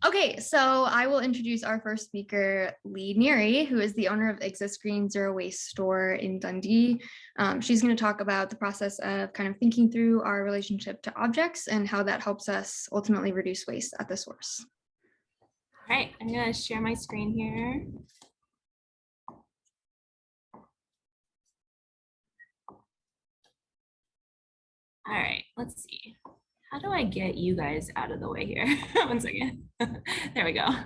Okay, so I will introduce our first speaker, Lee Neary, who is the owner of Exist Green Zero Waste Store in Dundee. She's going to talk about the process of kind of thinking through our relationship to objects and how that helps us ultimately reduce waste at the source. All right, I'm going to share my screen here. All right, let's see. How do I get you guys out of the way here? One second. There we go. All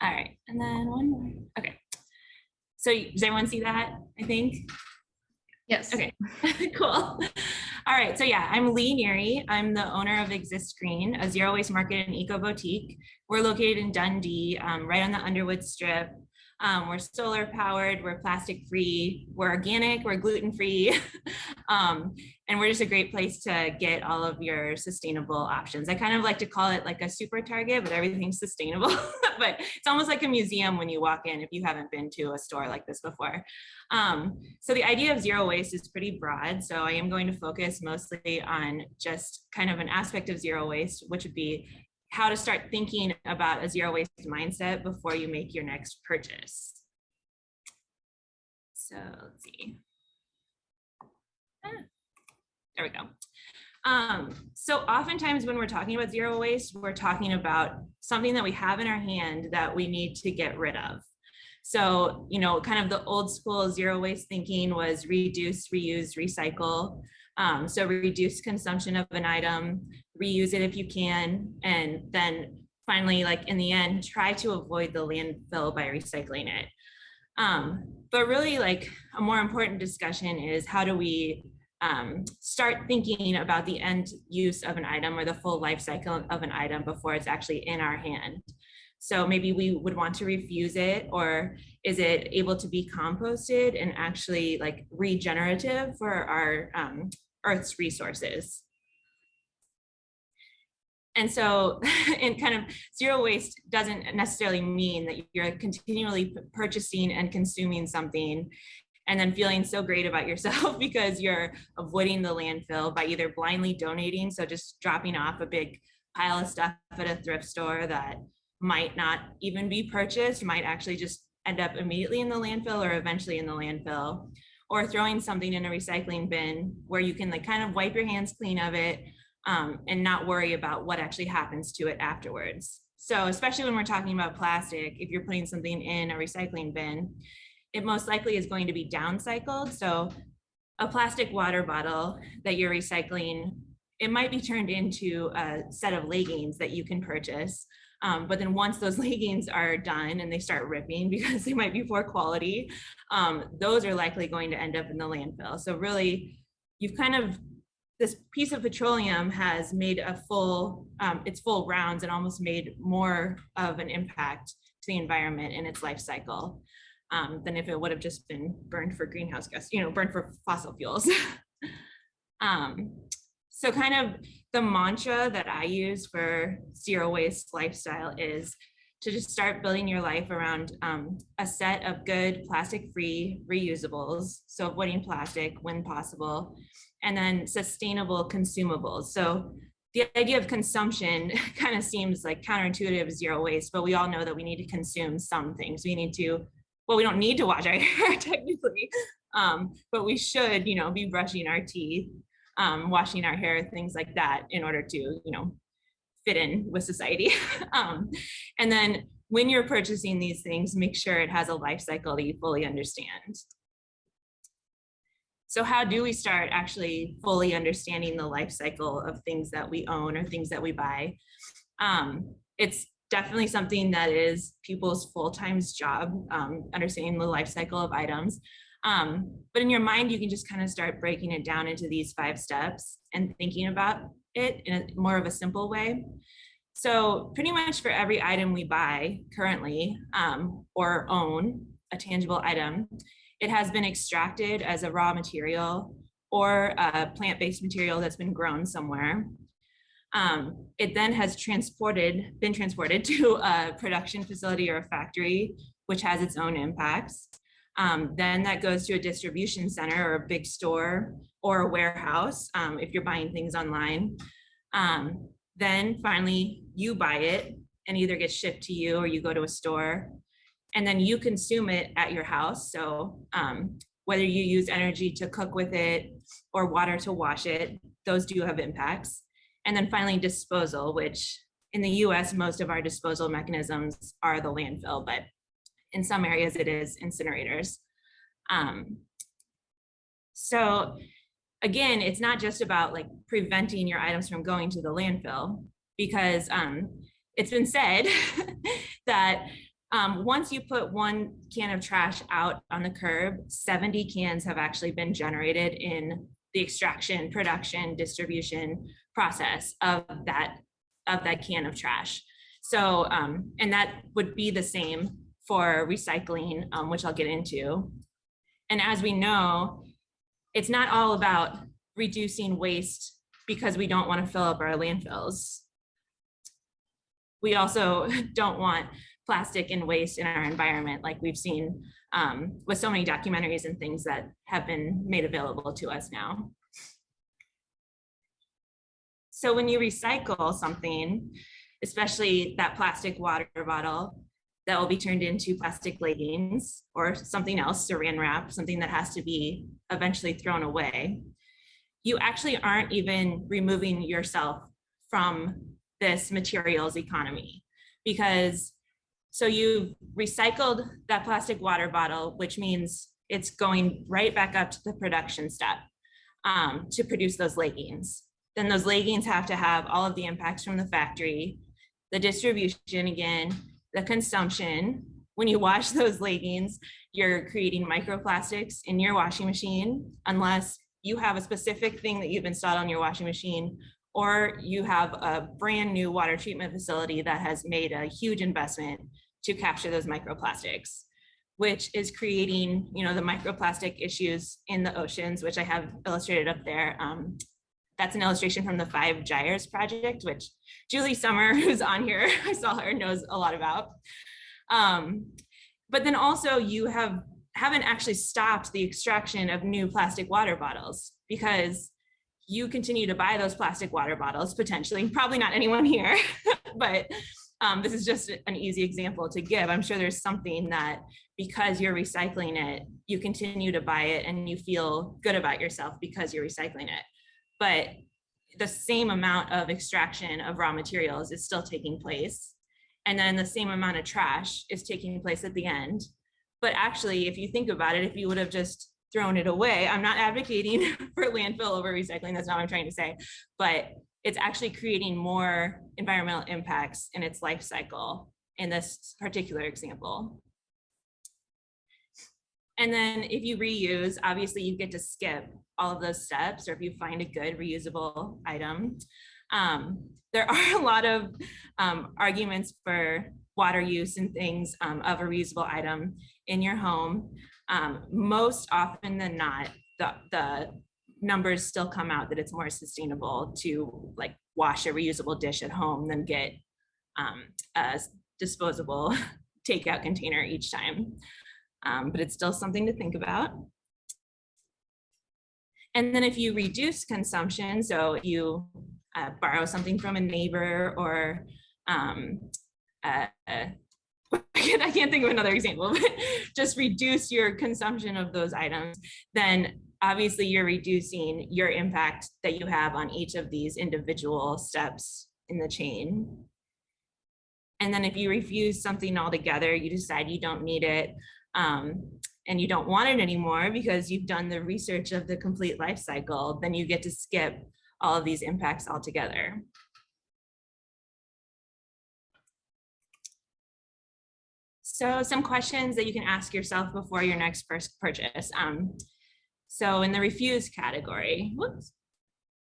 right, and then one more. Okay. So does everyone see that, I think? Yes. Okay, cool. All right, so yeah, I'm Lee Neary. I'm the owner of Exist Green, a zero waste market and eco boutique. We're located in Dundee, right on the Underwood Strip. We're solar powered, we're plastic free, we're organic, we're gluten free. And we're just a great place to get all of your sustainable options. I kind of like to call it like a super Target, but everything's sustainable. But it's almost like a museum when you walk in if you haven't been to a store like this before. So the idea of zero waste is pretty broad. So I am going to focus mostly on just kind of an aspect of zero waste, which would be how to start thinking about a zero waste mindset before you make your next purchase. So let's see. There we go. So oftentimes when we're talking about zero waste, we're talking about something that we have in our hand that we need to get rid of. So, you know, kind of the old school zero waste thinking was reduce, reuse, recycle. So reduce consumption of an item, reuse it if you can, and then finally, like in the end, try to avoid the landfill by recycling it. But really, like a more important discussion is how do we start thinking about the end use of an item or the full life cycle of an item before it's actually in our hand. So maybe we would want to refuse it, or is it able to be composted and actually like regenerative for our Earth's resources? And so, and kind of zero waste doesn't necessarily mean that you're continually purchasing and consuming something and then feeling so great about yourself because you're avoiding the landfill by either blindly donating, so just dropping off a big pile of stuff at a thrift store that might not even be purchased, might actually just end up immediately in the landfill or eventually in the landfill, or throwing something in a recycling bin where you can like kind of wipe your hands clean of it and not worry about what actually happens to it afterwards. So especially when we're talking about plastic, if you're putting something in a recycling bin, it most likely is going to be downcycled. So a plastic water bottle that you're recycling, it might be turned into a set of leggings that you can purchase. But then once those leggings are done and they start ripping because they might be poor quality, those are likely going to end up in the landfill. So really, you've kind of, this piece of petroleum has made a full, its full rounds and almost made more of an impact to the environment in its life cycle than if it would have just been burned for greenhouse gas, you know, burned for fossil fuels. So kind of the mantra that I use for zero waste lifestyle is to just start building your life around a set of good plastic-free reusables, so avoiding plastic when possible, and then sustainable consumables. So the idea of consumption kind of seems like counterintuitive zero waste, but we all know that we need to consume some things. We need to, well, we don't need to wash our hair technically, but we should, you know, be brushing our teeth, washing our hair, things like that in order to, you know, fit in with society. And then when you're purchasing these things, make sure it has a life cycle that you fully understand. So how do we start actually fully understanding the life cycle of things that we own or things that we buy? It's definitely something that is people's full-time job, understanding the life cycle of items. But in your mind, you can just kind of start breaking it down into these 5 steps and thinking about it in a more of a simple way. So pretty much for every item we buy currently or own, a tangible item, it has been extracted as a raw material or a plant-based material that's been grown somewhere. It then has been transported to a production facility or a factory, which has its own impacts. Then that goes to a distribution center or a big store or a warehouse if you're buying things online. Then finally, you buy it and either gets shipped to you or you go to a store, and then you consume it at your house. So whether you use energy to cook with it or water to wash it, those do have impacts. And then finally, disposal, which in the US, most of our disposal mechanisms are the landfill, but in some areas it is incinerators. So again, it's not just about like preventing your items from going to the landfill, because it's been said that once you put one can of trash out on the curb, 70 cans have actually been generated in the extraction, production, distribution process of that can of trash. So, and that would be the same for recycling, which I'll get into. And as we know, it's not all about reducing waste because we don't want to fill up our landfills. We also don't want plastic and waste in our environment, like we've seen with so many documentaries and things that have been made available to us now. So when you recycle something, especially that plastic water bottle that will be turned into plastic leggings or something else, saran wrap, something that has to be eventually thrown away, you actually aren't even removing yourself from this materials economy. Because so you've recycled that plastic water bottle, which means it's going right back up to the production step to produce those leggings. Then those leggings have to have all of the impacts from the factory, the distribution again, the consumption. When you wash those leggings, you're creating microplastics in your washing machine, unless you have a specific thing that you've installed on your washing machine, or you have a brand new water treatment facility that has made a huge investment to capture those microplastics, which is creating, you know, the microplastic issues in the oceans, which I have illustrated up there. That's an illustration from the 5 Gyres project, which Julie Summer, who's on here, I saw her, knows a lot about. But then also you haven't actually stopped the extraction of new plastic water bottles, because you continue to buy those plastic water bottles, potentially, probably not anyone here, but this is just an easy example to give. I'm sure there's something that because you're recycling it, you continue to buy it and you feel good about yourself because you're recycling it. But the same amount of extraction of raw materials is still taking place. And then the same amount of trash is taking place at the end. But actually, if you think about it, if you would have just thrown it away, I'm not advocating for landfill over recycling, that's not what I'm trying to say, but it's actually creating more environmental impacts in its life cycle in this particular example. And then if you reuse, obviously you get to skip all of those steps, or if you find a good reusable item. There are a lot of arguments for water use and things of a reusable item in your home. Most often than not, the numbers still come out that it's more sustainable to like wash a reusable dish at home than get a disposable takeout container each time. But it's still something to think about. And then if you reduce consumption, so you borrow something from a neighbor, or I can't think of another example, but just reduce your consumption of those items, then obviously you're reducing your impact that you have on each of these individual steps in the chain. And then if you refuse something altogether, you decide you don't need it, and you don't want it anymore because you've done the research of the complete life cycle, then you get to skip all of these impacts altogether. So some questions that you can ask yourself before your next purchase. So in the refuse category, whoops,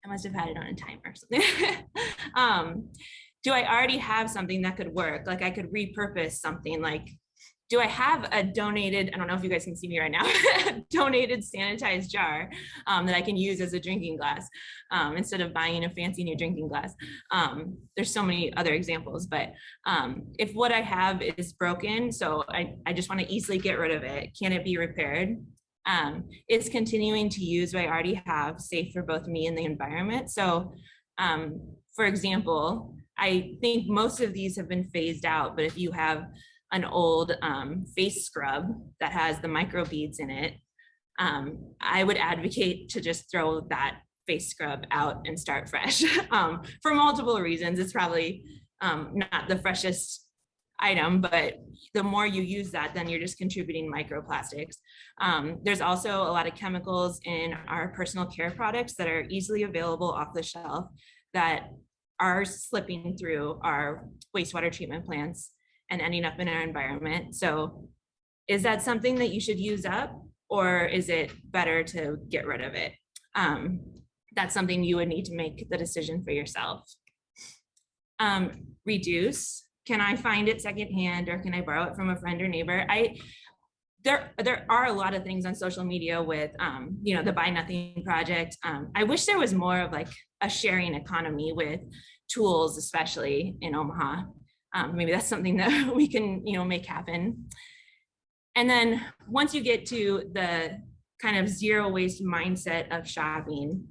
I must have had it on a timer or something. Do I already have something that could work? Like I could repurpose something, like, do I have a donated, I don't know if you guys can see me right now, donated sanitized jar that I can use as a drinking glass instead of buying a fancy new drinking glass? There's so many other examples, but if what I have is broken, so I just want to easily get rid of it, can it be repaired? Is continuing to use what I already have safe for both me and the environment? So for example, I think most of these have been phased out, but if you have an old face scrub that has the microbeads in it, I would advocate to just throw that face scrub out and start fresh for multiple reasons. It's probably not the freshest item, but the more you use that, then you're just contributing microplastics. There's also a lot of chemicals in our personal care products that are easily available off the shelf that are slipping through our wastewater treatment plants and ending up in our environment. So is that something that you should use up, or is it better to get rid of it? That's something you would need to make the decision for yourself. Reduce. Can I find it secondhand, or can I borrow it from a friend or neighbor? There are a lot of things on social media with the Buy Nothing Project. I wish there was more of like a sharing economy with tools, especially in Omaha. Maybe that's something that we can make happen. And then once you get to the kind of zero waste mindset of shopping,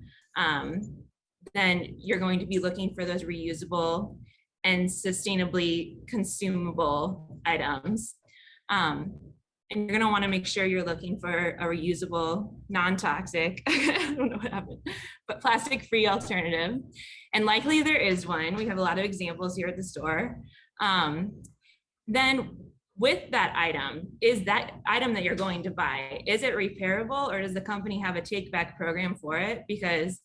then you're going to be looking for those reusable and sustainably consumable items. And you're going to want to make sure you're looking for a reusable, non-toxic, I don't know what happened, but plastic-free alternative. And likely there is one. We have a lot of examples here at the store. Then with that item, is that item that you're going to buy, is it repairable, or does the company have a take back program for it? Because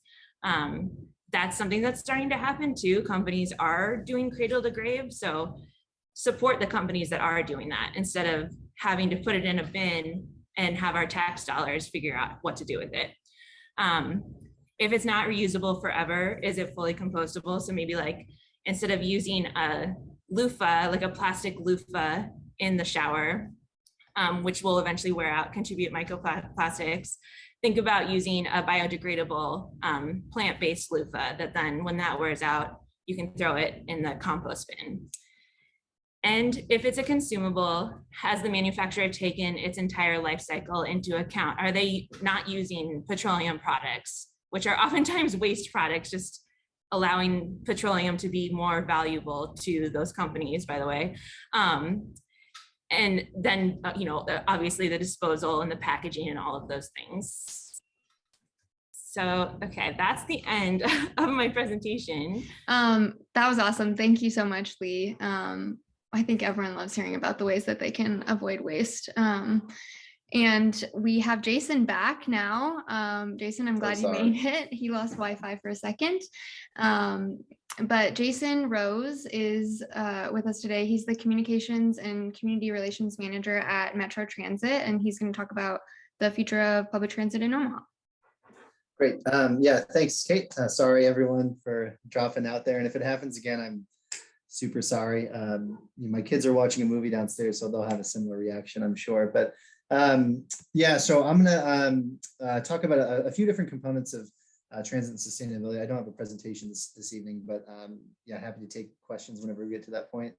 that's something that's starting to happen too. Companies are doing cradle to grave. So support the companies that are doing that instead of having to put it in a bin and have our tax dollars figure out what to do with it. If it's not reusable forever, is it fully compostable? So maybe like instead of using a loofah, like a plastic loofah in the shower, which will eventually wear out, contribute microplastics, think about using a biodegradable plant-based loofah that then when that wears out, you can throw it in the compost bin. And if it's a consumable, has the manufacturer taken its entire life cycle into account? Are they not using petroleum products, which are oftentimes waste products, just allowing petroleum to be more valuable to those companies, by the way. And then, obviously the disposal and the packaging and all of those things. So, okay, that's the end of my presentation. That was awesome. Thank you so much, Lee. I think everyone loves hearing about the ways that they can avoid waste. And we have Jason back now. Jason, I'm glad you made it. He lost Wi-Fi for a second. But Jason Rose is with us today. He's the Communications and Community Relations Manager at Metro Transit, and he's going to talk about the future of public transit in Omaha. Great. Yeah, thanks, Kate. Sorry, everyone, for dropping out there. And if it happens again, I'm super sorry. My kids are watching a movie downstairs, so they'll have a similar reaction, I'm sure. But yeah, so I'm going to talk about a few different components of transit and sustainability. I don't have a presentation this evening, but yeah, happy to take questions whenever we get to that point.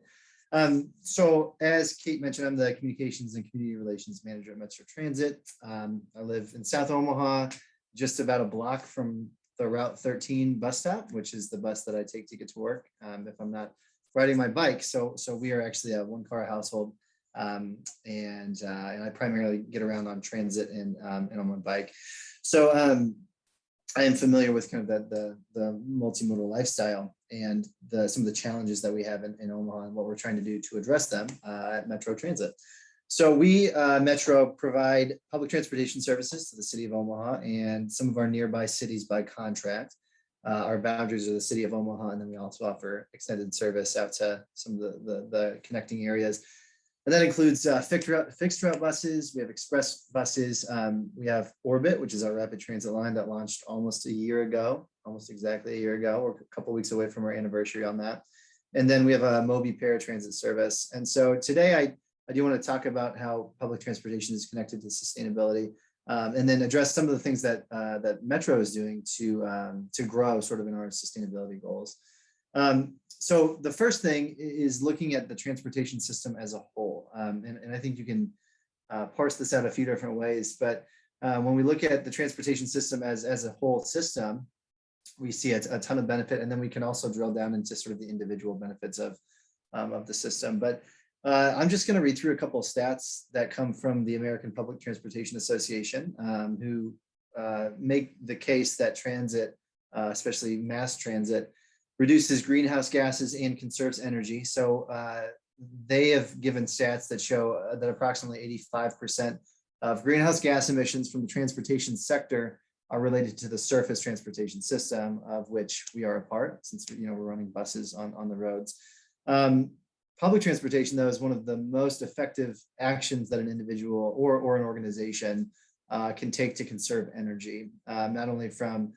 So as Kate mentioned, I'm the Communications and Community Relations Manager at Metro Transit. I live in South Omaha, just about a block from the Route 13 bus stop, which is the bus that I take to get to work if I'm not riding my bike. So we are actually a one-car household, and I primarily get around on transit and on my bike. So I am familiar with kind of the multimodal lifestyle and some of the challenges that we have in Omaha and what we're trying to do to address them at Metro Transit. So we, Metro, provide public transportation services to the city of Omaha and some of our nearby cities by contract. Our boundaries are the city of Omaha, and then we also offer extended service out to some of the connecting areas. And that includes fixed route buses. We have express buses. We have Orbit, which is our rapid transit line that launched almost exactly a year ago. We're a couple of weeks away from our anniversary on that. And then we have a Mobi paratransit service. And so today I do want to talk about how public transportation is connected to sustainability, and then address some of the things that Metro is doing to grow sort of in our sustainability goals. So the first thing is looking at the transportation system as a whole. And I think you can parse this out a few different ways, but when we look at the transportation system as a whole system, we see a ton of benefit, and then we can also drill down into sort of the individual benefits of the system. But I'm just going to read through a couple of stats that come from the American Public Transportation Association, who make the case that transit, especially mass transit, reduces greenhouse gases and conserves energy. So they have given stats that show that approximately 85% of greenhouse gas emissions from the transportation sector are related to the surface transportation system, of which we are a part, since we're running buses on the roads. Public transportation, though, is one of the most effective actions that an individual or an organization can take to conserve energy, not only from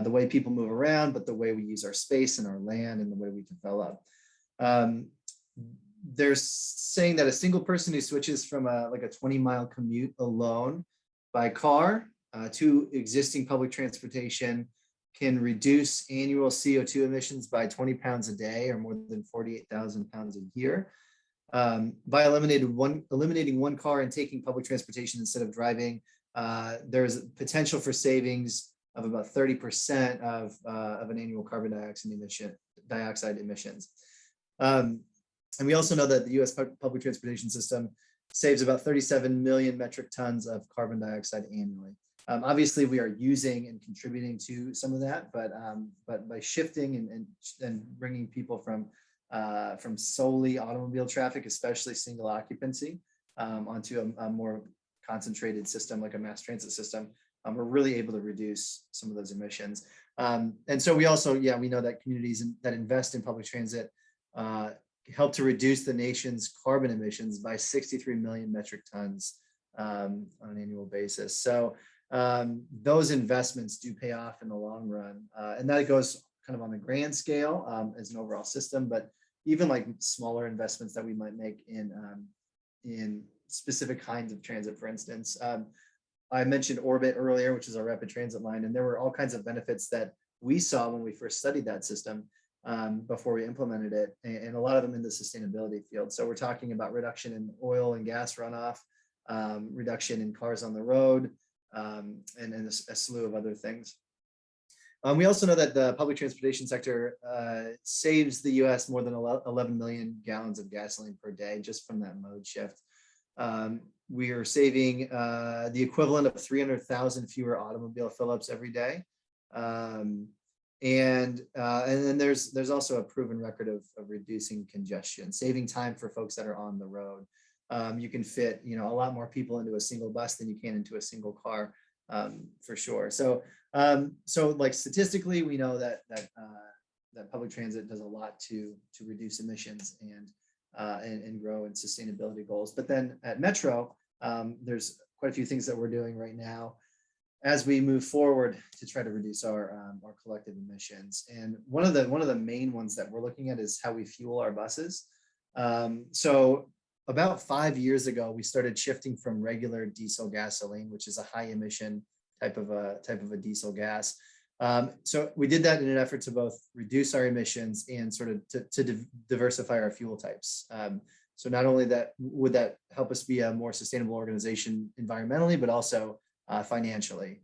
the way people move around, but the way we use our space and our land and the way we develop. They're saying that a single person who switches from a 20-mile commute alone by car to existing public transportation can reduce annual CO2 emissions by 20 pounds a day, or more than 48,000 pounds a year. By eliminating one car and taking public transportation instead of driving, there's potential for savings of about 30% of an annual carbon dioxide emissions. And we also know that the U.S. public transportation system saves about 37 million metric tons of carbon dioxide annually. Obviously, we are using and contributing to some of that, but by shifting and bringing people from solely automobile traffic, especially single occupancy, onto a more concentrated system like a mass transit system, we're really able to reduce some of those emissions. And so we also, we know that communities that invest in public transit help to reduce the nation's carbon emissions by 63 million metric tons on an annual basis. So those investments do pay off in the long run. And that goes kind of on the grand scale as an overall system, but even like smaller investments that we might make in specific kinds of transit, for instance. I mentioned Orbit earlier, which is our rapid transit line, and there were all kinds of benefits that we saw when we first studied that system before we implemented it, and a lot of them in the sustainability field. So we're talking about reduction in oil and gas runoff, reduction in cars on the road, and a slew of other things. We also know that the public transportation sector saves the US more than 11 million gallons of gasoline per day just from that mode shift. We are saving the equivalent of 300,000 fewer automobile fill-ups every day. And then there's also a proven record of reducing congestion, saving time for folks that are on the road. You can fit, a lot more people into a single bus than you can into a single car, for sure. So like statistically, we know that public transit does a lot to reduce emissions and grow in sustainability goals. But then at Metro, there's quite a few things that we're doing right now as we move forward to try to reduce our collective emissions. And one of the main ones that we're looking at is how we fuel our buses. So about 5 years ago, we started shifting from regular diesel gasoline, which is a high emission type of a diesel gas. So we did that in an effort to both reduce our emissions and sort of to diversify our fuel types. So not only would that help us be a more sustainable organization environmentally, but also financially.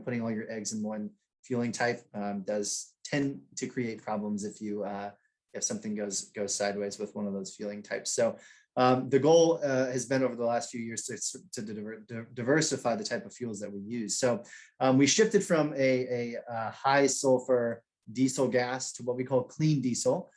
Putting all your eggs in one fueling type does tend to create problems if something goes sideways with one of those fueling types. So the goal has been over the last few years to diversify the type of fuels that we use. So we shifted from a high sulfur diesel gas to what we call clean diesel.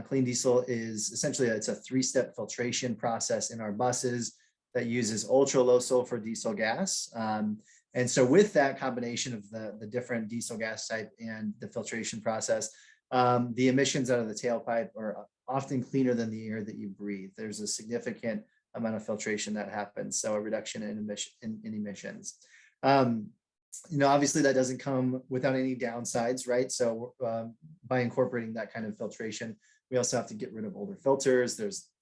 Clean diesel is essentially it's a 3-step filtration process in our buses that uses ultra low sulfur diesel gas. And so with that combination of the different diesel gas type and the filtration process, the emissions out of the tailpipe are often cleaner than the air that you breathe. There's a significant amount of filtration that happens, so a reduction in emissions. Obviously that doesn't come without any downsides, right? So by incorporating that kind of filtration, we also have to get rid of older filters.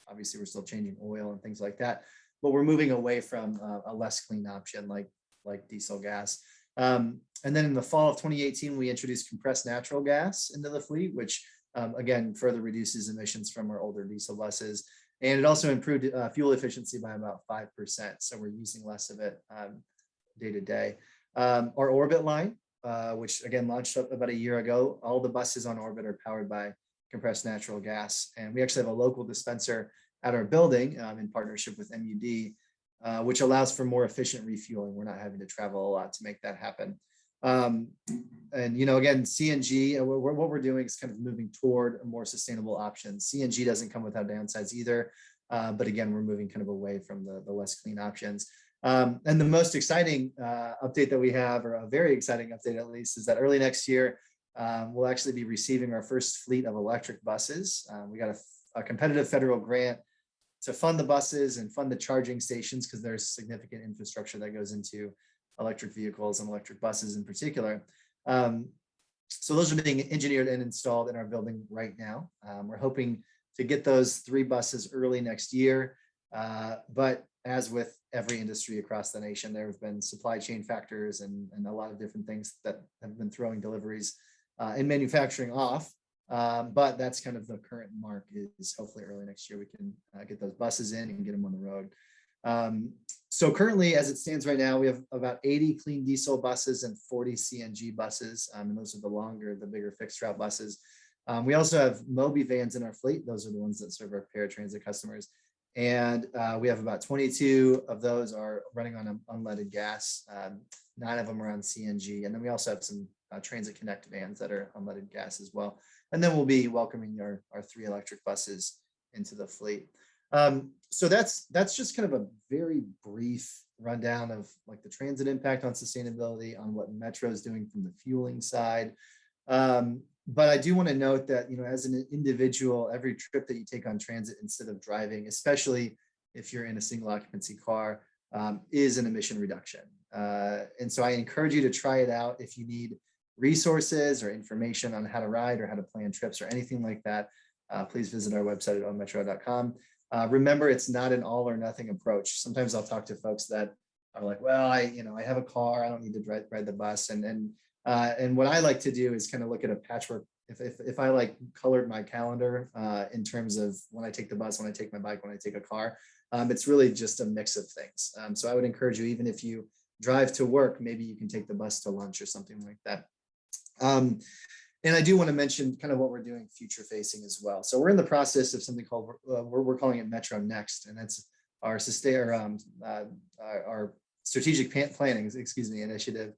Obviously we're still changing oil and things like that, but we're moving away from a less clean option like diesel gas. And then in the fall of 2018, we introduced compressed natural gas into the fleet, which again, further reduces emissions from our older diesel buses. And it also improved fuel efficiency by about 5%. So we're using less of it day to day. Our Orbit line which again launched up about a year ago. All the buses on orbit are powered by compressed natural gas. And we actually have a local dispenser at our building in partnership with MUD, which allows for more efficient refueling. We're not having to travel a lot to make that happen. And, you know, again, CNG, what we're doing is kind of moving toward a more sustainable options. CNG doesn't come without downsides either. But again, we're moving kind of away from the less clean options. And the most exciting update that we have, or a very exciting update at least, is that early next year, we'll actually be receiving our first fleet of electric buses. We got a competitive federal grant to fund the buses and fund the charging stations, because there's significant infrastructure that goes into electric vehicles and electric buses in particular. So those are being engineered and installed in our building right now. We're hoping to get those 3 buses early next year. But as with every industry across the nation, there have been supply chain factors and a lot of different things that have been throwing deliveries in manufacturing off. But that's kind of the current mark, is hopefully early next year we can get those buses in and get them on the road. So currently, as it stands right now, we have about 80 clean diesel buses and 40 CNG buses. And those are the bigger fixed route buses. We also have Moby vans in our fleet. Those are the ones that serve our paratransit customers. And we have about 22 of those are running on unleaded gas. 9 of them are on CNG. And then we also have some Transit Connect vans that are unleaded gas as well. And then we'll be welcoming our 3 electric buses into the fleet. So that's just kind of a very brief rundown of like the transit impact on sustainability, on what Metro is doing from the fueling side. But I do want to note that, you know, as an individual, every trip that you take on transit instead of driving, especially if you're in a single occupancy car, is an emission reduction. And so I encourage you to try it out. If you need resources or information on how to ride or how to plan trips or anything like that, please visit our website at ometro.com. Remember, it's not an all or nothing approach. Sometimes I'll talk to folks that are like, well, I have a car, I don't need to ride the bus. And what I like to do is kind of look at a patchwork. If I like colored my calendar in terms of when I take the bus, when I take my bike, when I take a car, it's really just a mix of things. So I would encourage you, even if you drive to work, maybe you can take the bus to lunch or something like that. And I do want to mention kind of what we're doing future facing as well. So we're in the process of something called, we're calling it Metro Next, and that's our strategic planning, initiative,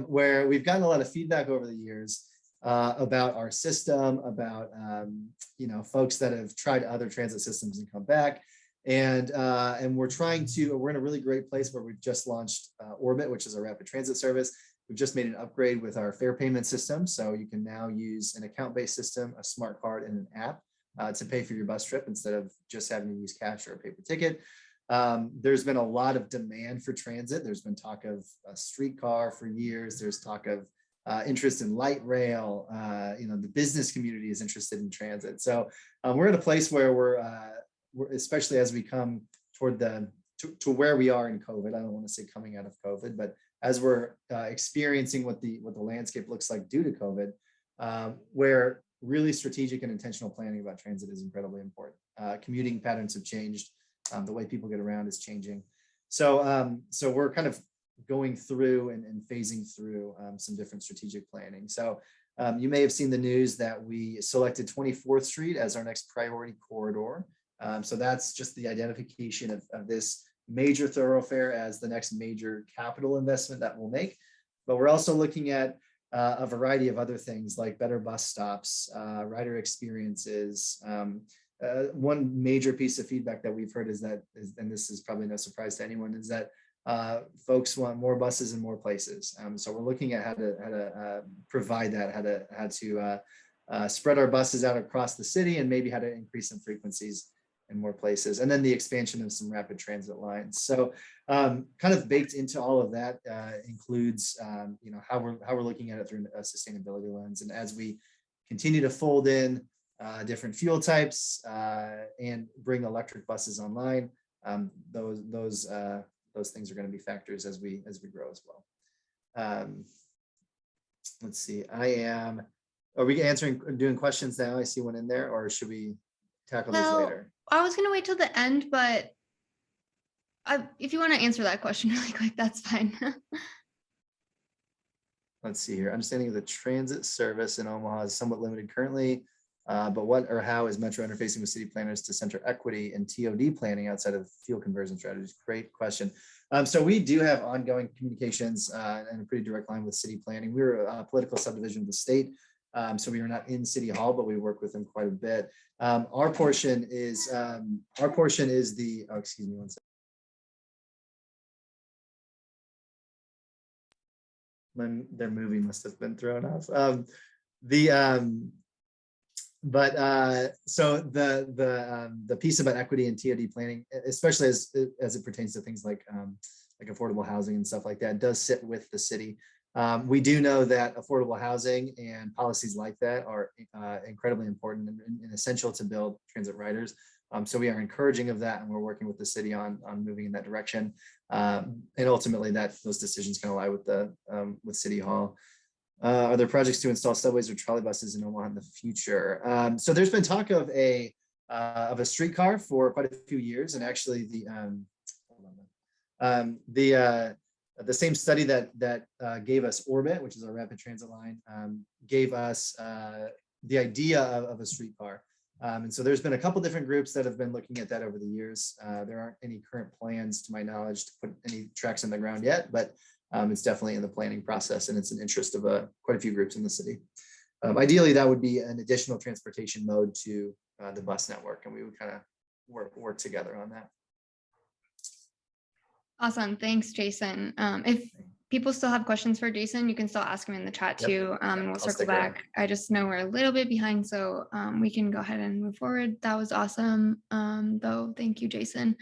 where we've gotten a lot of feedback over the years about our system, about folks that have tried other transit systems and come back. And we're in a really great place where we've just launched Orbit, which is a rapid transit service. We've just made an upgrade with our fare payment system. So you can now use an account-based system, a smart card, and an app to pay for your bus trip instead of just having to use cash or a paper ticket. There's been a lot of demand for transit. There's been talk of a streetcar for years. There's talk of interest in light rail. The business community is interested in transit. So we're at a place where we're especially as we come toward to where we are in COVID. I don't want to say coming out of COVID, but as we're experiencing what the landscape looks like due to COVID, where really strategic and intentional planning about transit is incredibly important. Commuting patterns have changed. The way people get around is changing. So we're kind of going through and phasing through some different strategic planning. So you may have seen the news that we selected 24th Street as our next priority corridor. So that's just the identification of this major thoroughfare as the next major capital investment that we'll make. But we're also looking at a variety of other things like better bus stops, rider experiences. One major piece of feedback that we've heard and this is probably no surprise to anyone, is that folks want more buses in more places. So we're looking at how to provide that, how to spread our buses out across the city, and maybe how to increase some frequencies in more places, and then the expansion of some rapid transit lines. So kind of baked into all of that includes how we're looking at it through a sustainability lens. And as we continue to fold in different fuel types and bring electric buses online, those things are going to be factors as we grow as well. Let's see. Are we doing questions now? I see one in there, or should we tackle these later? I was going to wait till the end, but if you want to answer that question really quick, that's fine. let's see here. Understanding of the transit service in Omaha is somewhat limited currently, but what or how is Metro interfacing with city planners to center equity and TOD planning outside of fuel conversion strategies? Great question. So we do have ongoing communications and a pretty direct line with city planning. We're a political subdivision of the state, so we are not in City Hall, but we work with them quite a bit. Our portion is the, oh, excuse me one second. Their movie must have been thrown off. So the piece about equity and TOD planning, especially as it pertains to things like affordable housing and stuff like that, does sit with the city. We do know that affordable housing and policies like that are incredibly important and essential to build transit riders. So we are encouraging of that, and we're working with the city on moving in that direction. And ultimately, those decisions can lie with City Hall. Are there projects to install subways or trolley buses in Omaha in the future? So there's been talk of a streetcar for quite a few years, and actually the same study that gave us Orbit, which is our rapid transit line, gave us the idea of a streetcar. And so there's been a couple different groups that have been looking at that over the years. There aren't any current plans, to my knowledge, to put any tracks on the ground yet, but it's definitely in the planning process, and it's an interest of quite a few groups in the city. Ideally, that would be an additional transportation mode to the bus network, and we would kind of work together on that. Awesome. Thanks, Jason. If people still have questions for Jason, you can still ask him in the chat too, and we'll circle back. I just know we're a little bit behind, so we can go ahead and move forward. That was awesome, though. Thank you, Jason.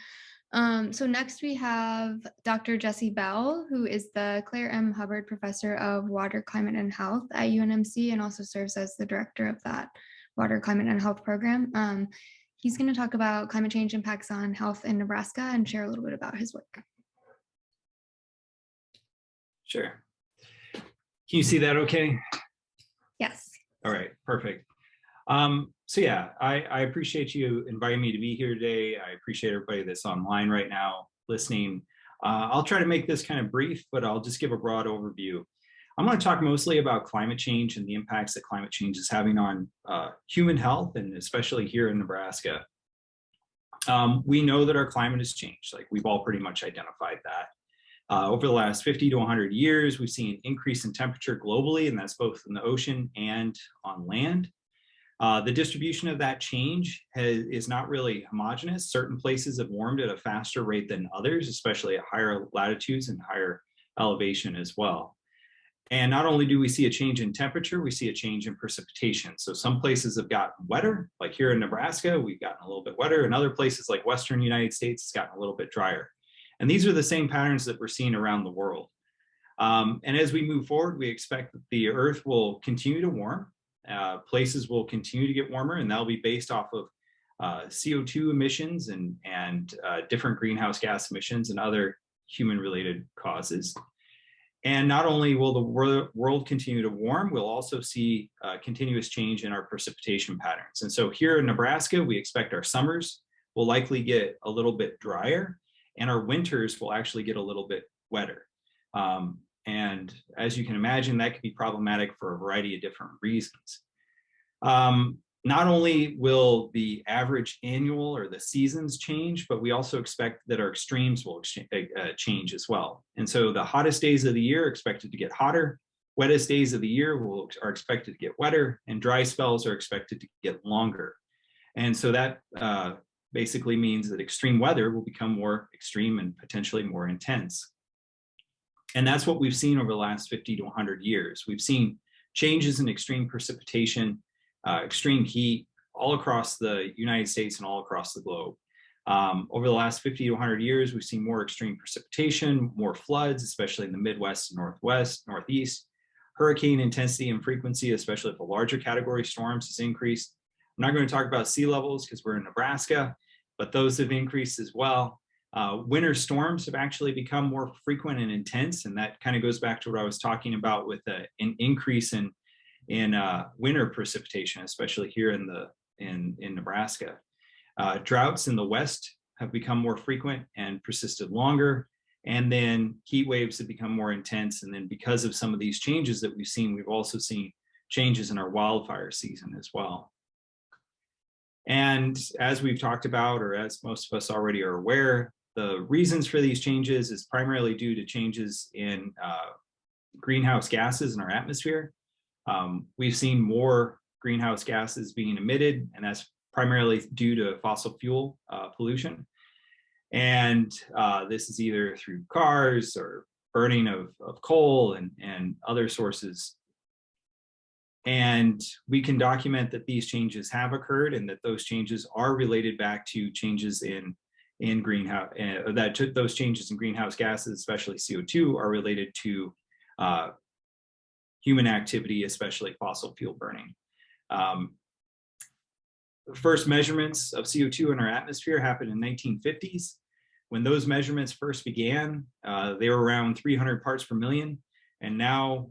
So next we have Dr. Jessie Bell, who is the Claire M. Hubbard Professor of Water, Climate, and Health at UNMC, and also serves as the director of that Water, Climate, and Health program. He's going to talk about climate change impacts on health in Nebraska and share a little bit about his work. Sure. Can you see that okay? Yes. All right, perfect. So yeah, I appreciate you inviting me to be here today. I appreciate everybody that's online right now listening. I'll try to make this kind of brief, but I'll just give a broad overview. I'm going to talk mostly about climate change and the impacts that climate change is having on human health, and especially here in Nebraska. We know that our climate has changed. Like, we've all pretty much identified that. Over the last 50 to 100 years, we've seen an increase in temperature globally, and that's both in the ocean and on land. The distribution of that change is not really homogeneous. Certain places have warmed at a faster rate than others, especially at higher latitudes and higher elevation as well. And not only do we see a change in temperature, we see a change in precipitation. So some places have gotten wetter, like here in Nebraska, we've gotten a little bit wetter, and other places like Western United States, it's gotten a little bit drier. And these are the same patterns that we're seeing around the world. And as we move forward, we expect that the Earth will continue to warm. Places will continue to get warmer, and that'll be based off of CO2 emissions and different greenhouse gas emissions and other human-related causes. And not only will the world continue to warm, we'll also see continuous change in our precipitation patterns. And so here in Nebraska, we expect our summers will likely get a little bit drier, and our winters will actually get a little bit wetter. And as you can imagine, that could be problematic for a variety of different reasons. Not only will the average annual or the seasons change, but we also expect that our extremes will change as well. And so the hottest days of the year are expected to get hotter, wettest days of the year are expected to get wetter, and dry spells are expected to get longer. And so that basically means that extreme weather will become more extreme and potentially more intense. And that's what we've seen over the last 50 to 100 years. We've seen changes in extreme precipitation, extreme heat all across the United States and all across the globe. Over the last 50 to 100 years, we've seen more extreme precipitation, more floods, especially in the Midwest and Northwest, Northeast. Hurricane intensity and frequency, especially if the larger category storms, has increased. I'm not going to talk about sea levels because we're in Nebraska, but those have increased as well. Winter storms have actually become more frequent and intense, and that kind of goes back to what I was talking about with an increase in winter precipitation, especially here in Nebraska. Droughts in the West have become more frequent and persisted longer, And then heat waves have become more intense. And then because of some of these changes that we've seen, we've also seen changes in our wildfire season as well. And as we've talked about, or as most of us already are aware, the reasons for these changes is primarily due to changes in greenhouse gases in our atmosphere. We've seen more greenhouse gases being emitted, and that's primarily due to fossil fuel pollution. And this is either through cars or burning of coal and other sources. And we can document that these changes have occurred and that those changes are related back to changes in greenhouse, those changes in greenhouse gases, especially CO2, are related to human activity, especially fossil fuel burning. The first measurements of CO2 in our atmosphere happened in the 1950s. When those measurements first began, they were around 300 parts per million. And now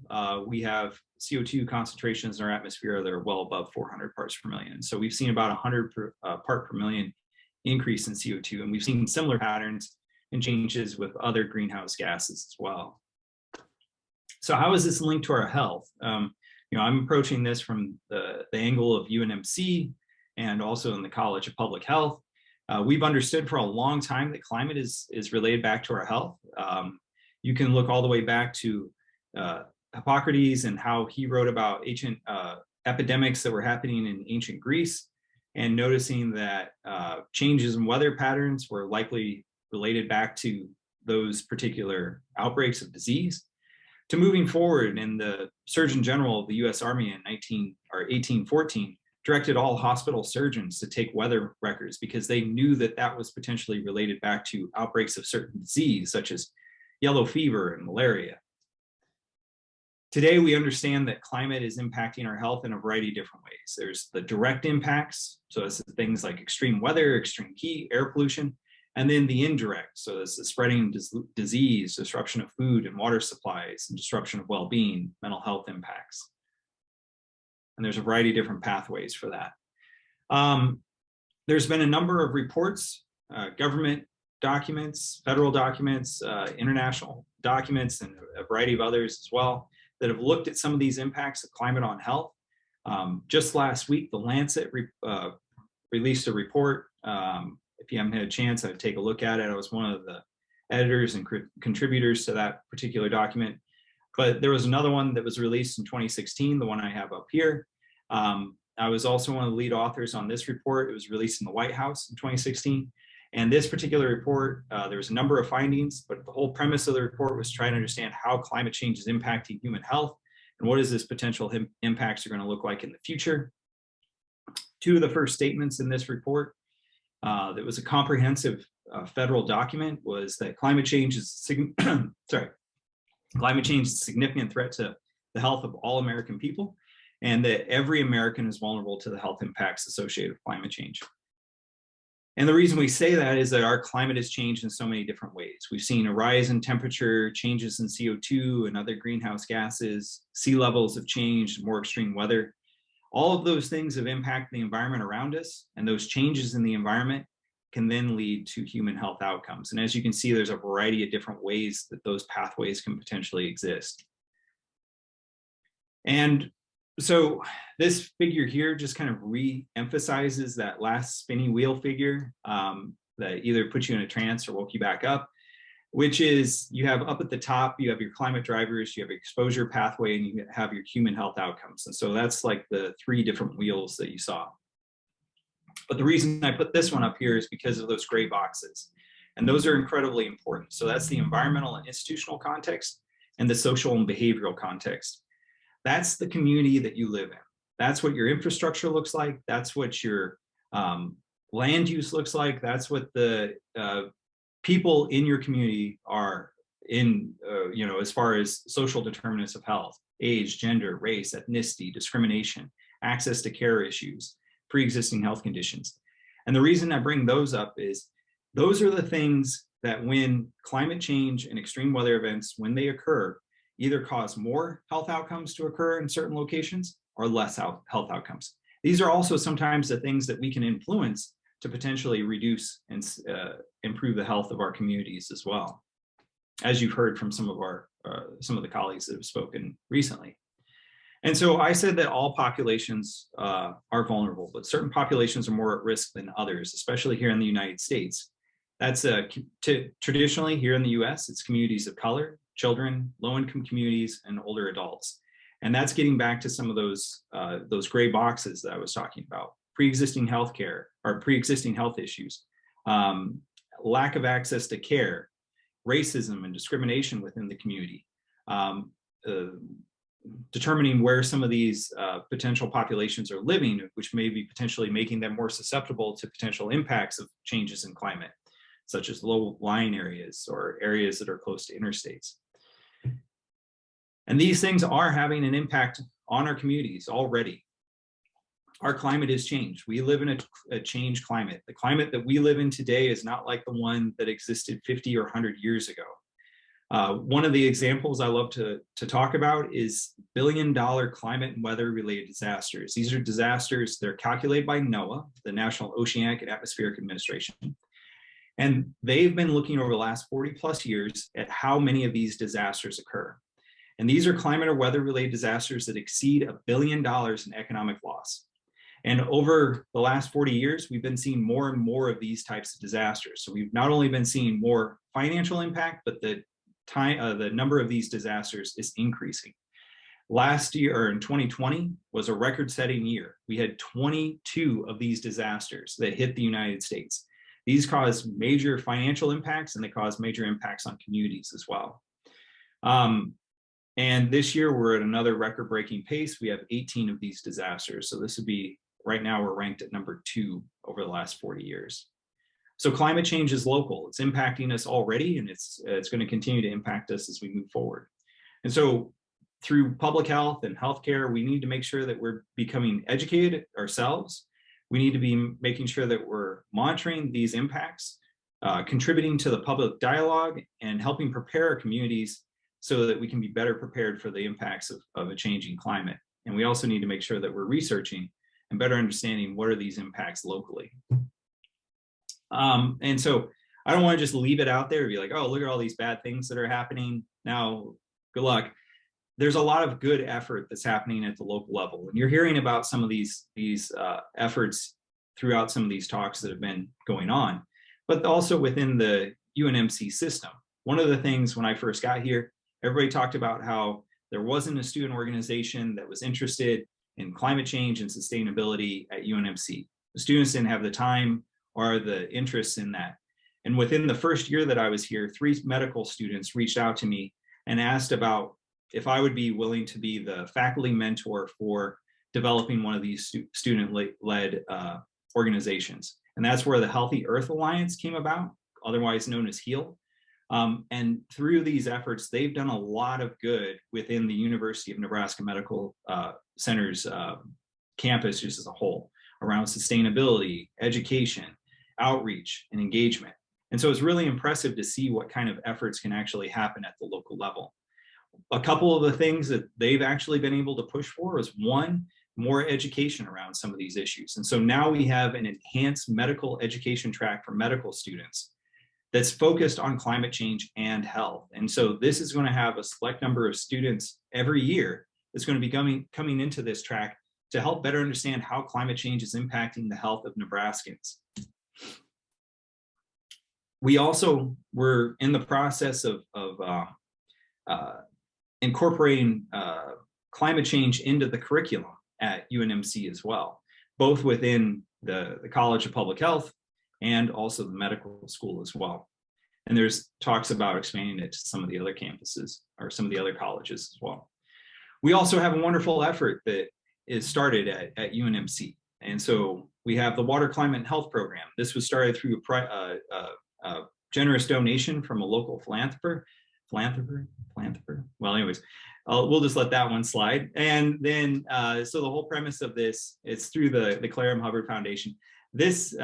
we have CO2 concentrations in our atmosphere that are well above 400 parts per million. So we've seen about 100 part per million increase in CO2. And we've seen similar patterns and changes with other greenhouse gases as well. So how is this linked to our health? I'm approaching this from the angle of UNMC and also in the College of Public Health. We've understood for a long time that climate is related back to our health. You can look all the way back to Hippocrates and how he wrote about ancient epidemics that were happening in ancient Greece, and noticing that changes in weather patterns were likely related back to those particular outbreaks of disease, to moving forward. And the Surgeon General of the US Army in 1814 directed all hospital surgeons to take weather records because they knew that that was potentially related back to outbreaks of certain disease, such as yellow fever and malaria. Today, we understand that climate is impacting our health in a variety of different ways. There's the direct impacts, so this is things like extreme weather, extreme heat, air pollution, and then the indirect, so this is spreading disease, disruption of food and water supplies, and disruption of well-being, mental health impacts. And there's a variety of different pathways for that. There's been a number of reports, government documents, federal documents, international documents, and a variety of others as well, that have looked at some of these impacts of climate on health. Just last week, the Lancet released a report. If you haven't had a chance, I'd take a look at it. I was one of the editors and contributors to that particular document. But there was another one that was released in 2016, the one I have up here. I was also one of the lead authors on this report. It was released in the White House in 2016. And this particular report, there was a number of findings, but the whole premise of the report was trying to understand how climate change is impacting human health and what is this potential impacts are going to look like in the future. Two of the first statements in this report that was a comprehensive federal document was that climate change is climate change is a significant threat to the health of all American people, and that every American is vulnerable to the health impacts associated with climate change. And the reason we say that is that our climate has changed in so many different ways. We've seen a rise in temperature, changes in CO2 and other greenhouse gases, sea levels have changed, more extreme weather. All of those things have impacted the environment around us, and those changes in the environment can then lead to human health outcomes. And as you can see, there's a variety of different ways that those pathways can potentially exist. And so this figure here just kind of re-emphasizes that last spinning wheel figure that either put you in a trance or woke you back up, which is you have up at the top, you have your climate drivers, you have your exposure pathway, and you have your human health outcomes. And so that's like the three different wheels that you saw. But the reason I put this one up here is because of those gray boxes. And those are incredibly important. So that's the environmental and institutional context and the social and behavioral context. That's the community that you live in. That's what your infrastructure looks like. That's what your land use looks like. That's what the people in your community are in, as far as social determinants of health, age, gender, race, ethnicity, discrimination, access to care issues, pre-existing health conditions. And the reason I bring those up is those are the things that when climate change and extreme weather events, when they occur, either cause more health outcomes to occur in certain locations or less health outcomes. These are also sometimes the things that we can influence to potentially reduce and improve the health of our communities as well. as you've heard from some of the colleagues that have spoken recently. And so I said that all populations are vulnerable, but certain populations are more at risk than others, especially here in the United States. That's traditionally here in the US, it's communities of color, children, low-income communities, and older adults. And that's getting back to some of those gray boxes that I was talking about: pre-existing healthcare or pre-existing health issues, lack of access to care, racism and discrimination within the community, determining where some of these potential populations are living, which may be potentially making them more susceptible to potential impacts of changes in climate, such as low-lying areas or areas that are close to interstates. And these things are having an impact on our communities already. Our climate has changed. We live in a changed climate. The climate that we live in today is not like the one that existed 50 or 100 years ago. One of the examples I love to talk about is billion-dollar climate and weather-related disasters. These are disasters, they're calculated by NOAA, the National Oceanic and Atmospheric Administration. And they've been looking over the last 40 plus years at how many of these disasters occur. And these are climate or weather-related disasters that exceed $1 billion in economic loss. And over the last 40 years, we've been seeing more and more of these types of disasters. So we've not only been seeing more financial impact, but the number of these disasters is increasing. Last year, or in 2020, was a record-setting year. We had 22 of these disasters that hit the United States. These caused major financial impacts, and they caused major impacts on communities as well. And this year, we're at another record-breaking pace. We have 18 of these disasters. So this would be, right now, we're ranked at number 2 over the last 40 years. So climate change is local. It's impacting us already, and it's going to continue to impact us as we move forward. And so through public health and healthcare, we need to make sure that we're becoming educated ourselves. We need to be making sure that we're monitoring these impacts, contributing to the public dialogue, and helping prepare our communities so that we can be better prepared for the impacts of a changing climate. And we also need to make sure that we're researching and better understanding what are these impacts locally. And so I don't want to just leave it out there and be like, oh, look at all these bad things that are happening. Now, good luck. There's a lot of good effort that's happening at the local level. And you're hearing about some of these efforts throughout some of these talks that have been going on, but also within the UNMC system. One of the things when I first got here, everybody talked about how there wasn't a student organization that was interested in climate change and sustainability at UNMC. The students didn't have the time or the interest in that. And within the first year that I was here, 3 medical students reached out to me and asked about if I would be willing to be the faculty mentor for developing one of these student-led organizations. And that's where the Healthy Earth Alliance came about, otherwise known as HEAL. And through these efforts, they've done a lot of good within the University of Nebraska Medical Center's campus just as a whole, around sustainability, education, outreach, and engagement. And so it's really impressive to see what kind of efforts can actually happen at the local level. A couple of the things that they've actually been able to push for is, one, more education around some of these issues. And so now we have an enhanced medical education track for medical students that's focused on climate change and health. And so this is going to have a select number of students every year that's going to be coming into this track to help better understand how climate change is impacting the health of Nebraskans. We also were in the process of incorporating climate change into the curriculum at UNMC as well, both within the College of Public Health and also the medical school as well. And there's talks about expanding it to some of the other campuses or some of the other colleges as well. We also have a wonderful effort that is started at UNMC. And so we have the Water, Climate, and Health Program. This was started through a generous donation from a local philanthropist. Well, anyways, we'll just let that one slide. And then, so the whole premise of this is through the Clara M. Hubbard Foundation. This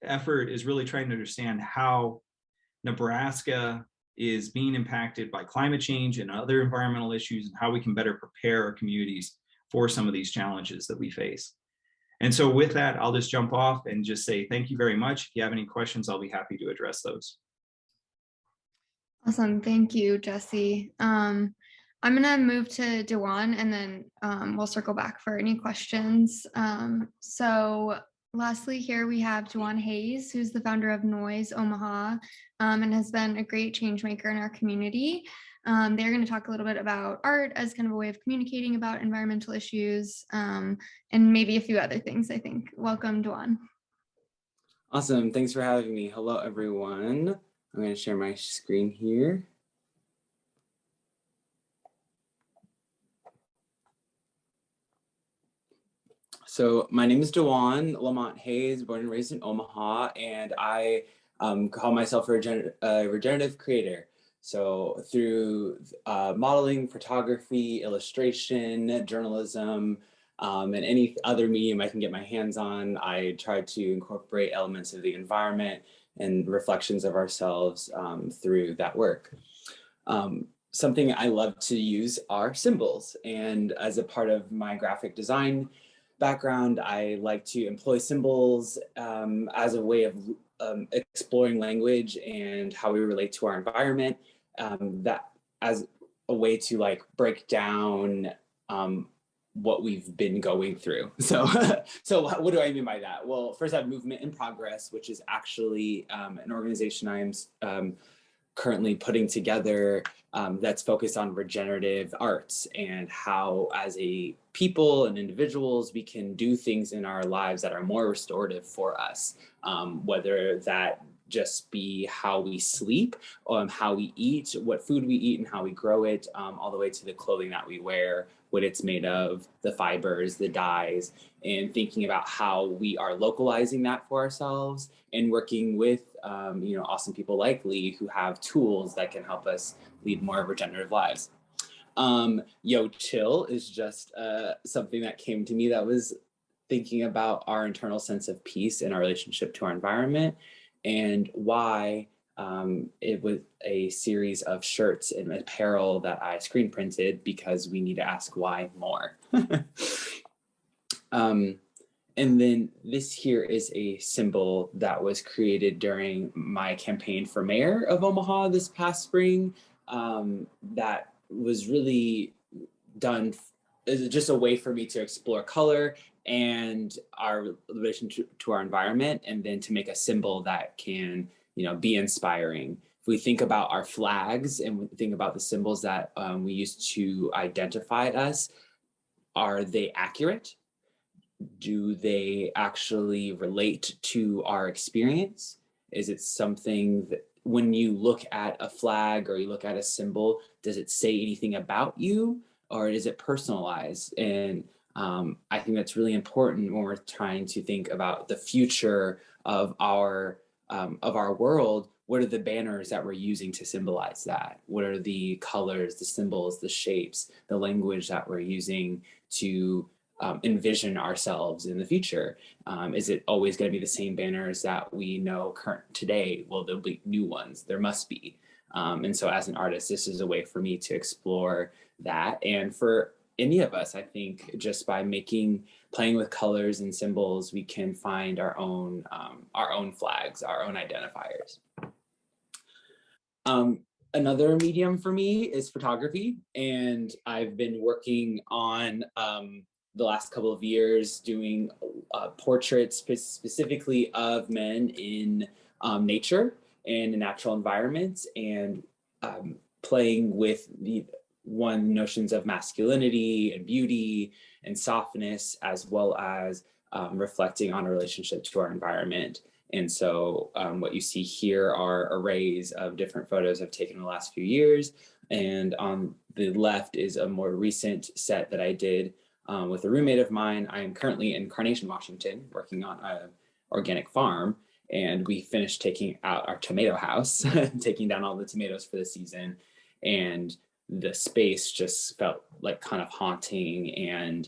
effort is really trying to understand how Nebraska is being impacted by climate change and other environmental issues, and how we can better prepare our communities for some of these challenges that we face. And so with that, I'll just jump off and just say thank you very much. If you have any questions, I'll be happy to address those. Awesome. Thank you, Jesse. I'm going to move to Dewan and then we'll circle back for any questions. So lastly, here we have Juan Hayes, who's the founder of Noise Omaha and has been a great change maker in our community. They're going to talk a little bit about art as kind of a way of communicating about environmental issues and maybe a few other things, I think. Welcome, Juan. Awesome. Thanks for having me. Hello, everyone. I'm going to share my screen here. So my name is Dewan Lamont Hayes, born and raised in Omaha, and I call myself a regenerative creator. So through modeling, photography, illustration, journalism, and any other medium I can get my hands on, I try to incorporate elements of the environment and reflections of ourselves through that work. Something I love to use are symbols, and as a part of my graphic design background, I like to employ symbols as a way of exploring language and how we relate to our environment, that as a way to like break down what we've been going through. So, so what do I mean by that? Well, first I have Movement in Progress, which is actually an organization I am currently putting together that's focused on regenerative arts and how as a people and individuals we can do things in our lives that are more restorative for us, whether that just be how we sleep, how we eat, what food we eat and how we grow it, all the way to the clothing that we wear, what it's made of, the fibers, the dyes, and thinking about how we are localizing that for ourselves and working with awesome people like Lee who have tools that can help us lead more regenerative lives. Yo Chill is just something that came to me that was thinking about our internal sense of peace in our relationship to our environment and why it was a series of shirts and apparel that I screen printed because we need to ask why more. And then this here is a symbol that was created during my campaign for mayor of Omaha this past spring. That was really done as just a way for me to explore color and our relation to our environment, and then to make a symbol that can, be inspiring. If we think about our flags and we think about the symbols that we use to identify us, are they accurate? Do they actually relate to our experience? Is it something that when you look at a flag or you look at a symbol, does it say anything about you or is it personalized? And I think that's really important when we're trying to think about the future of our world. What are the banners that we're using to symbolize that? What are the colors, the symbols, the shapes, the language that we're using to envision ourselves in the future? Is it always going to be the same banners that we know current today? Well, there'll be new ones. There must be. And so as an artist, this is a way for me to explore that. And for any of us, I think just by playing with colors and symbols, we can find our own flags, our own identifiers. Another medium for me is photography. And I've been working on the last couple of years doing portraits specifically of men in nature and in natural environments, and playing with the notions of masculinity and beauty and softness, as well as reflecting on a relationship to our environment. And so what you see here are arrays of different photos I've taken in the last few years. And on the left is a more recent set that I did with a roommate of mine. I am currently in Carnation, Washington, working on an organic farm. And we finished taking out our tomato house, taking down all the tomatoes for the season. And the space just felt like kind of haunting, and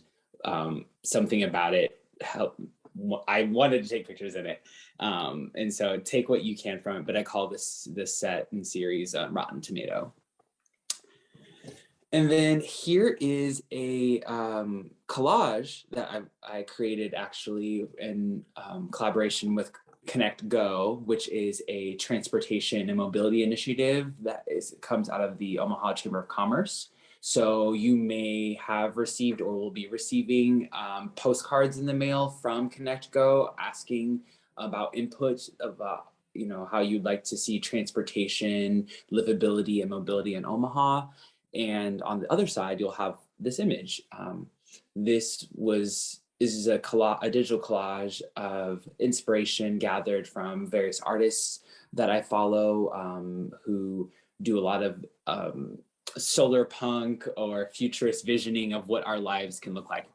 something about it helped. I wanted to take pictures in it. And so take what you can from it, but I call this set and series Rotten Tomato. And then here is a collage that I created actually in collaboration with Connect Go, which is a transportation and mobility initiative that comes out of the Omaha Chamber of Commerce. So you may have received or will be receiving postcards in the mail from Connect Go asking about input about how you'd like to see transportation, livability, and mobility in Omaha. And on the other side, you'll have this image. This is a digital collage of inspiration gathered from various artists that I follow who do a lot of solar punk or futurist visioning of what our lives can look like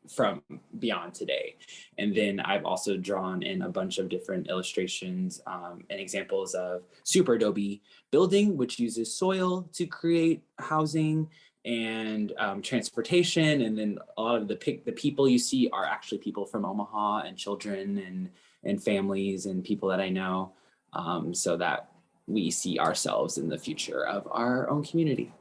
from beyond today. And then I've also drawn in a bunch of different illustrations and examples of super adobe building, which uses soil to create housing and transportation. And then a lot of the people you see are actually people from Omaha, and children and families and people that I know, so that we see ourselves in the future of our own community.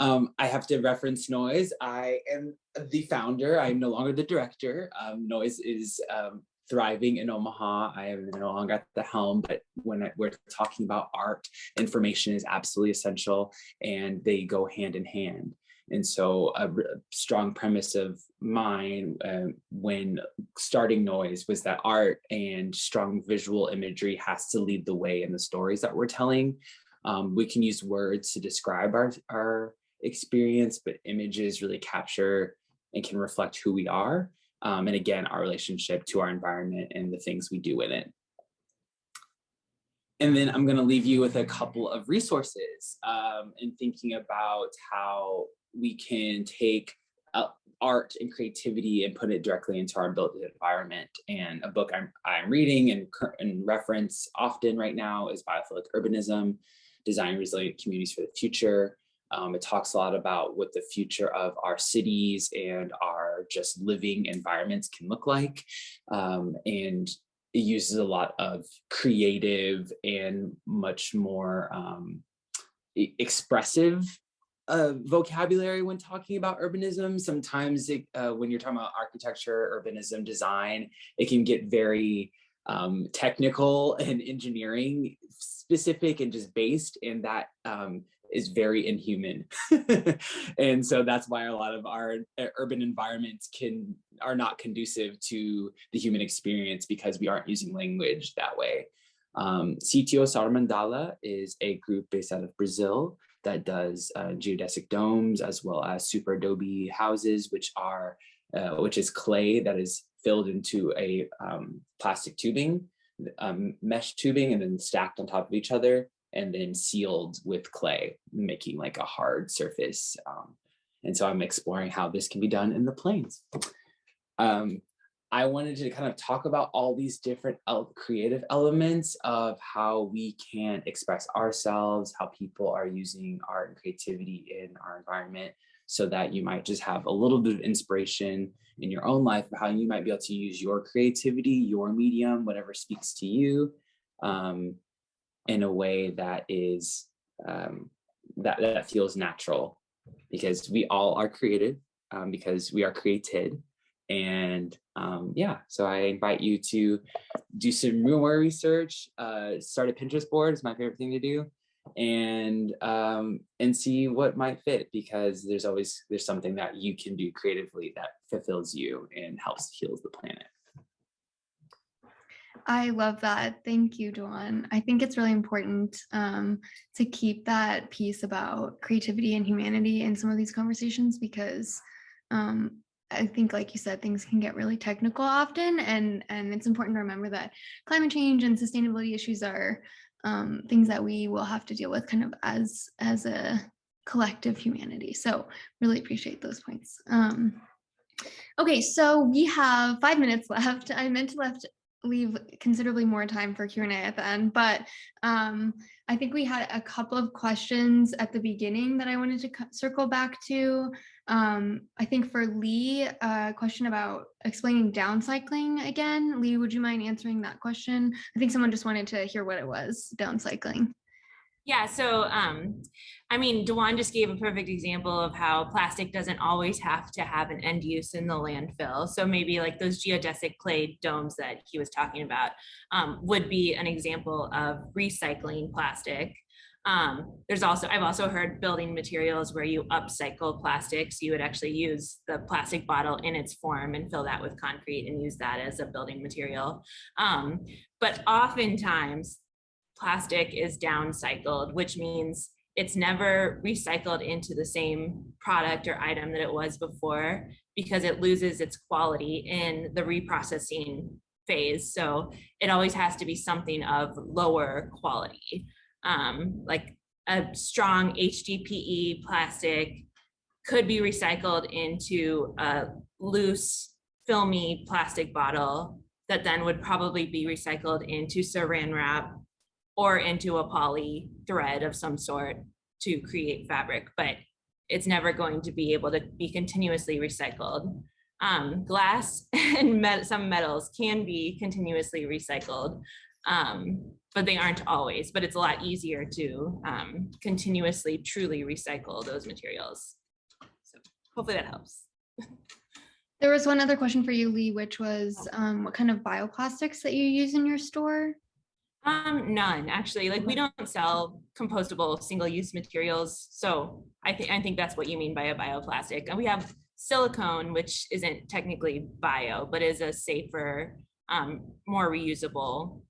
I have to reference Noise. I am the founder. I'm no longer the director. Noise is thriving in Omaha. I am no longer at the helm, but when we're talking about art, information is absolutely essential, and they go hand in hand. And so a strong premise of mine when starting Noise was that art and strong visual imagery has to lead the way in the stories that we're telling. We can use words to describe our experience, but images really capture and can reflect who we are. And again, our relationship to our environment and the things we do in it. And then I'm going to leave you with a couple of resources in thinking about how we can take art and creativity and put it directly into our built environment. And a book I'm reading and reference often right now is Biophilic Urbanism, Design Resilient Communities for the Future. It talks a lot about what the future of our cities and our just living environments can look like. And it uses a lot of creative and much more expressive vocabulary when talking about urbanism. Sometimes when you're talking about architecture, urbanism, design, it can get very technical and engineering specific and just based, and that is very inhuman. And so that's why a lot of our urban environments are not conducive to the human experience, because we aren't using language that way. CTO Saramandala is a group based out of Brazil that does geodesic domes as well as super adobe houses, which is clay that is filled into a plastic tubing, mesh tubing, and then stacked on top of each other, and then sealed with clay, making like a hard surface. And so I'm exploring how this can be done in the plains. I wanted to kind of talk about all these different creative elements of how we can express ourselves, how people are using art and creativity in our environment, so that you might just have a little bit of inspiration in your own life of how you might be able to use your creativity, your medium, whatever speaks to you, in a way that is that feels natural, because we all are creative, because we are created. And so I invite you to do some more research, start a Pinterest board is my favorite thing to do, and see what might fit, because there's something that you can do creatively that fulfills you and helps heal the planet. I love that. Thank you, Juan. I think it's really important to keep that piece about creativity and humanity in some of these conversations, because I think, like you said, things can get really technical often, and it's important to remember that climate change and sustainability issues are things that we will have to deal with kind of as a collective humanity. So really appreciate those points. Okay, so we have 5 minutes left. I meant to leave considerably more time for Q&A at the end, but I think we had a couple of questions at the beginning that I wanted to circle back to. I think for Lee, a question about explaining downcycling again. Lee, would you mind answering that question? I think someone just wanted to hear what it was, downcycling. Yeah, so I mean, Dewan just gave a perfect example of how plastic doesn't always have to have an end use in the landfill. So maybe like those geodesic clay domes that he was talking about would be an example of recycling plastic. I've also heard building materials where you upcycle plastics. You would actually use the plastic bottle in its form and fill that with concrete and use that as a building material. But oftentimes, plastic is downcycled, which means it's never recycled into the same product or item that it was before because it loses its quality in the reprocessing phase. So it always has to be something of lower quality, like a strong HDPE plastic could be recycled into a loose, filmy plastic bottle that then would probably be recycled into saran wrap or into a poly thread of some sort to create fabric, but it's never going to be able to be continuously recycled. Glass and some metals can be continuously recycled, but they aren't always, but it's a lot easier to continuously truly recycle those materials. So hopefully that helps. There was one other question for you, Lee, which was what kind of bioplastics that you use in your store? None actually. Like we don't sell compostable single-use materials, so I think that's what you mean by a bioplastic. And we have silicone, which isn't technically bio, but is a safer, more reusable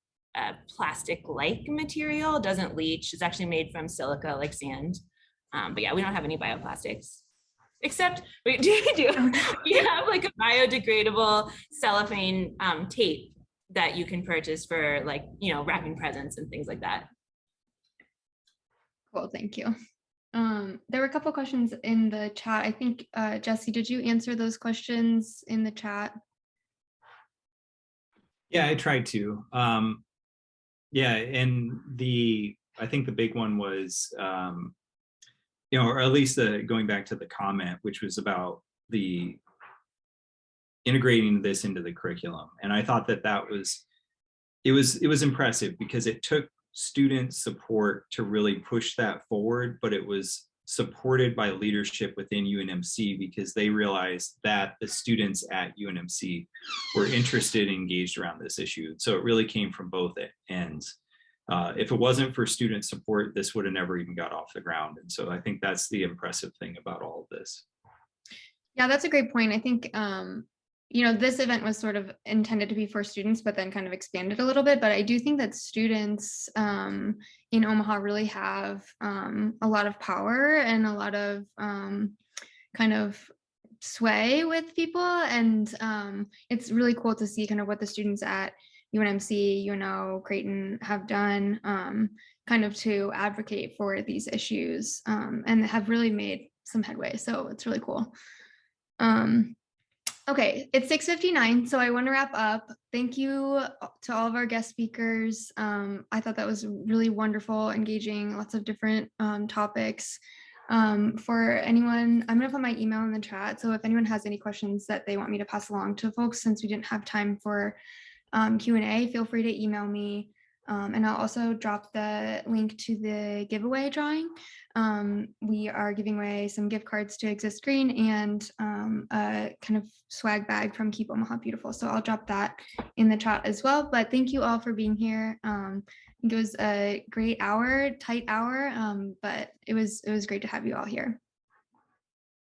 plastic-like material. Doesn't leach. It's actually made from silica, like sand. But yeah, we don't have any bioplastics. Except we have like a biodegradable cellophane tape that you can purchase for like, wrapping presents and things like that. Cool, thank you. There were a couple questions in the chat. I think, Jesse, did you answer those questions in the chat? Yeah, I tried to. Yeah, and I think the big one was, or at least going back to the comment, which was about the integrating this into the curriculum. And I thought it was impressive because it took student support to really push that forward, but it was supported by leadership within UNMC because they realized that the students at UNMC were interested and engaged around this issue. So it really came from both ends. If it wasn't for student support, this would have never even got off the ground. And so I think that's the impressive thing about all of this. Yeah, that's a great point. I think, this event was sort of intended to be for students, but then kind of expanded a little bit. But I do think that students in Omaha really have a lot of power and a lot of kind of sway with people. And it's really cool to see kind of what the students at UNMC, UNO, Creighton have done kind of to advocate for these issues and have really made some headway. So it's really cool. Okay, it's 6:59, so I want to wrap up. Thank you to all of our guest speakers. I thought that was really wonderful, engaging, lots of different topics. For anyone, I'm going to put my email in the chat, so if anyone has any questions that they want me to pass along to folks, since we didn't have time for Q&A, feel free to email me. And I'll also drop the link to the giveaway drawing. We are giving away some gift cards to Exist Green and a kind of swag bag from Keep Omaha Beautiful. So I'll drop that in the chat as well. But thank you all for being here. I think it was a great hour, tight hour, but it was great to have you all here.